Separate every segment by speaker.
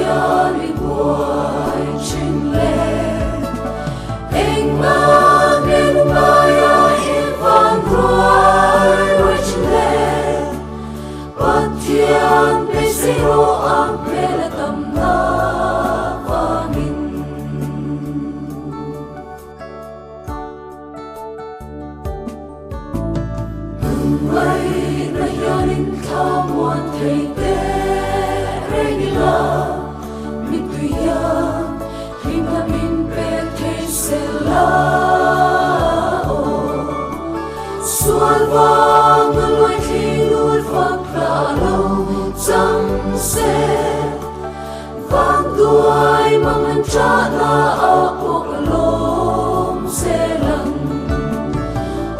Speaker 1: hiền đi buổi trình lên anh mang đến maya vang rồi trình lên bất thiên bê zero ang pela tâm na vangin mây na hiền tha muôn thầy xuân vang ngôi thi luôn vang cả lâu chẳng sẽ vang tuổi mang anh trả na ở cuộc lom sẽ lăng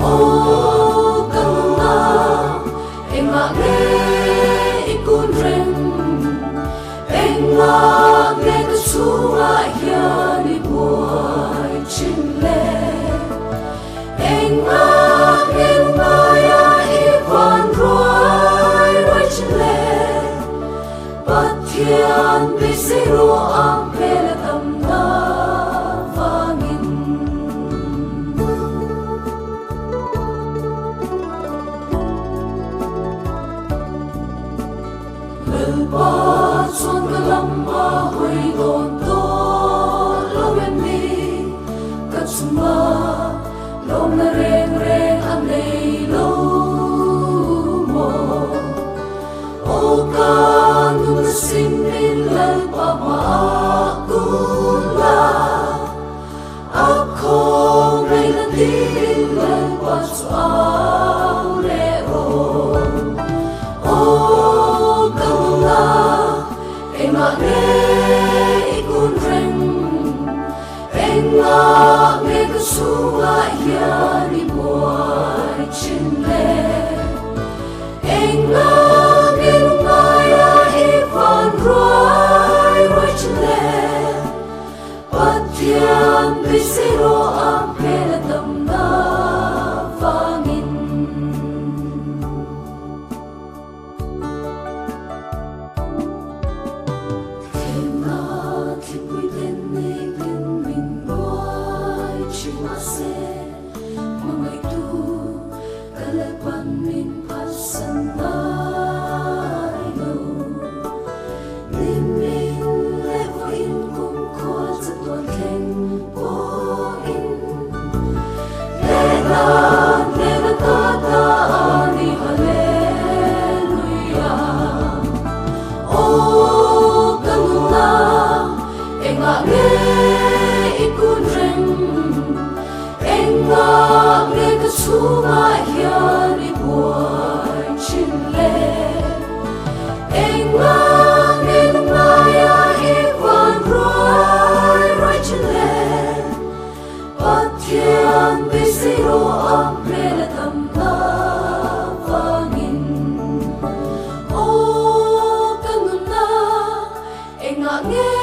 Speaker 1: ô căng na em ngã nghe ikun reng em ngã nghe cái su ngại hiền đi buổi trình lên em ngã thiên bê zero ang pela tâm na vangin lelpa chuan ka lama hoi don to lo em ni ka chuma lo na reng reng ang nei lo mo o ka sim in lalpa maakula ako ngay natin lalpa suaw lero o kamuna e mane ikun reng e nga me kasunga yan ibuay chinle e nga thiên bê zero ang pela tâm na vangin thêm na thì quy tên này bên mình boy chỉ mà sẽ mà ngày tu cả lại ban mình pasan ai đâu nên mình lại vô in cùng qua rất tuần Suma hiền đi buổi trình lên anh mang đến maya vang rồi trình lên bất thiên bê zero ang pela tâm na vangin o kanuna anh nghe